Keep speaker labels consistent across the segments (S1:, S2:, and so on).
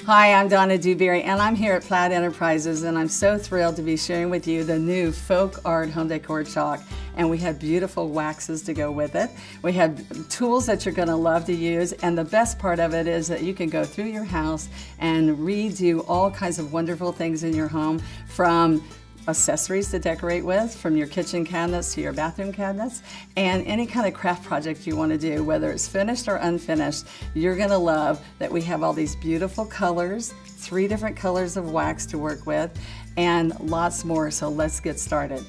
S1: Hi, I'm Donna Dewberry, and I'm here at Plaid Enterprises, and I'm so thrilled to be sharing with you the new FolkArt home decor chalk. And we have beautiful waxes to go with it. We have tools that you're going to love to use, and the best part of it is that you can go through your house and redo all kinds of wonderful things in your home, from accessories to decorate with, from your kitchen cabinets to your bathroom cabinets, and any kind of craft project you want to do, whether it's finished or unfinished. You're going to love that we have all these beautiful colors, 3 different colors of wax to work with, and lots more. So let's get started.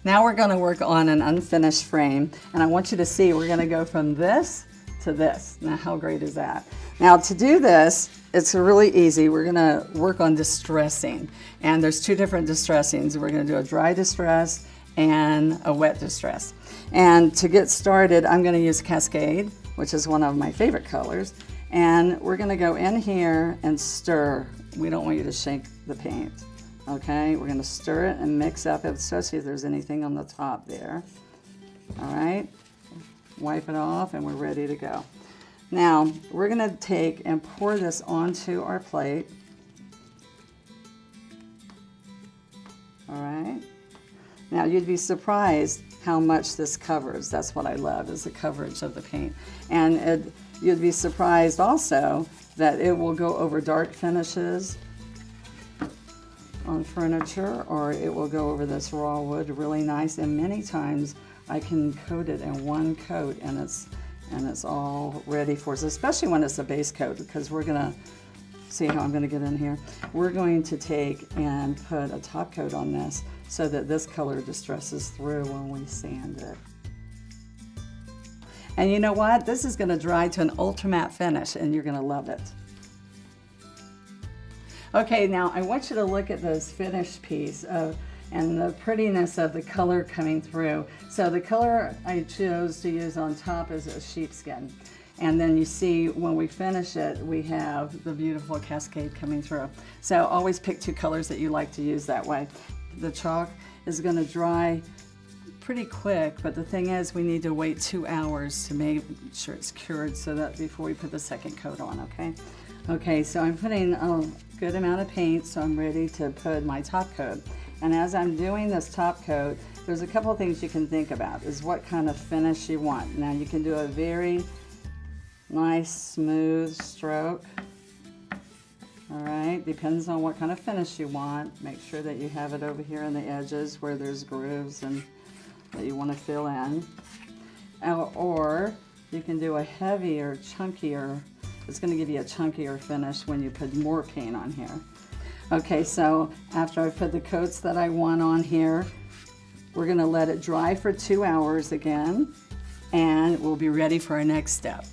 S1: Now we're going to work on an unfinished frame, and I want you to see we're going to go from this to this. Now how great is that? Now to do this, it's really easy. We're going to work on distressing, and there's 2 different distressings. We're going to do a dry distress and a wet distress. And to get started, I'm going to use Cascade, which is one of my favorite colors, and we're going to go in here and stir. We don't want you to shake the paint. Okay, we're going to stir it and mix up, especially if there's anything on the top there. All right, wipe it off and we're ready to go. Now, we're going to take and pour this onto our plate. All right. Now, you'd be surprised how much this covers. That's what I love, is the coverage of the paint. And you'd be surprised also that it will go over dark finishes on furniture, or it will go over this raw wood really nice, and many times I can coat it in one coat and it's all ready for us, especially when it's a base coat, because we're gonna see how I'm gonna get in here. We're going to take and put a top coat on this so that this color distresses through when we sand it. And you know what? This is gonna dry to an ultra matte finish and you're gonna love it. Okay, now I want you to look at this finished piece and the prettiness of the color coming through. So the color I chose to use on top is a sheepskin. And then you see when we finish it, we have the beautiful cascade coming through. So always pick 2 colors that you like to use that way. The chalk is going to dry pretty quick, but the thing is we need to wait 2 hours to make sure it's cured, so that before we put the second coat on, okay? Okay, so I'm putting a good amount of paint, so I'm ready to put my top coat. And as I'm doing this top coat, there's a couple things you can think about, is what kind of finish you want. Now you can do a very nice smooth stroke. All right, depends on what kind of finish you want. Make sure that you have it over here on the edges where there's grooves and that you want to fill in. Or you can do a heavier, chunkier. It's going to give you a chunkier finish when you put more paint on here. Okay, so after I put the coats that I want on here, we're going to let it dry for 2 hours again, and we'll be ready for our next step.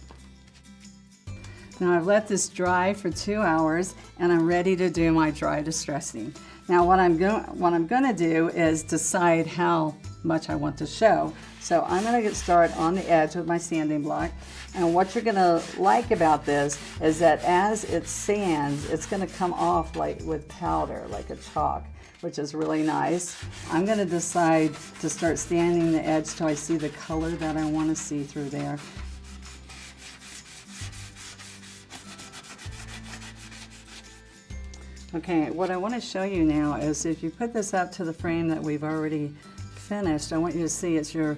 S1: Now I've let this dry for 2 hours, and I'm ready to do my dry distressing. Now what I'm going to do is decide how much I want to show. So I'm going to get started on the edge with my sanding block. And what you're going to like about this is that as it sands, it's going to come off like with powder, like a chalk, which is really nice. I'm going to decide to start sanding the edge till I see the color that I want to see through there. Okay, what I want to show you now is if you put this up to the frame that we've already finished, I want you to see it's your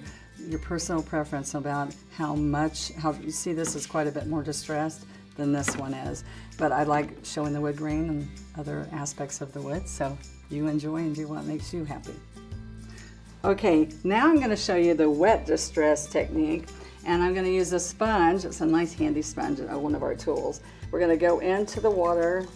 S1: personal preference about how you see this is quite a bit more distressed than this one is. But I like showing the wood grain and other aspects of the wood, so you enjoy and do what makes you happy. Okay, now I'm going to show you the wet distress technique, and I'm going to use a sponge. It's a nice handy sponge, one of our tools. We're going to go into the water,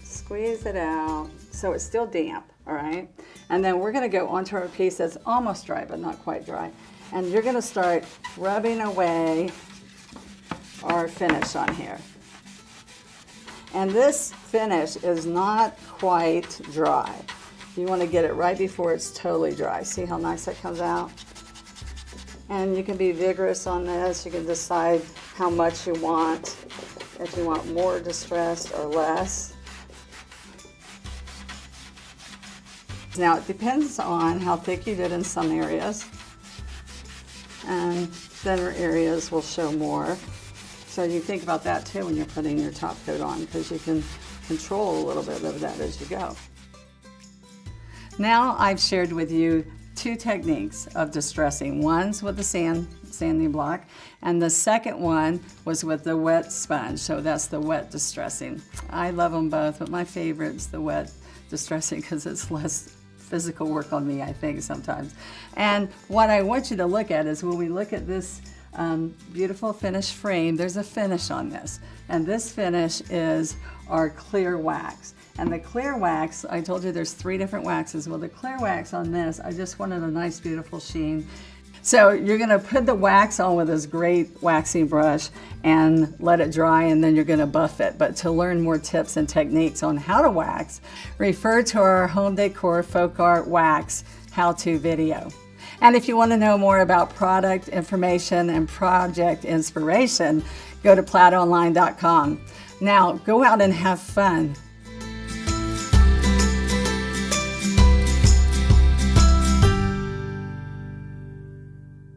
S1: squeeze it out so it's still damp, all right? And then we're going to go onto our piece that's almost dry but not quite dry. And you're going to start rubbing away our finish on here. And this finish is not quite dry. You want to get it right before it's totally dry. See how nice that comes out? And you can be vigorous on this. You can decide how much you want. if you want more distressed or less. Now it depends on how thick you did in some areas, and thinner areas will show more. So you think about that too when you're putting your top coat on, because you can control a little bit of that as you go. Now I've shared with you two techniques of distressing. One's with the sanding block, and the second one was with the wet sponge. So that's the wet distressing. I love them both, but my favorite's the wet distressing because it's less physical work on me, I think, sometimes. And what I want you to look at is when we look at this beautiful finished frame, there's a finish on this. And this finish is our clear wax. And the clear wax, I told you there's 3 different waxes. Well, the clear wax on this, I just wanted a nice, beautiful sheen. So you're gonna put the wax on with this great waxing brush and let it dry, and then you're gonna buff it. But to learn more tips and techniques on how to wax, refer to our Home Decor FolkArt Wax how-to video. And if you wanna know more about product information and project inspiration, go to plaidonline.com. Now, go out and have fun.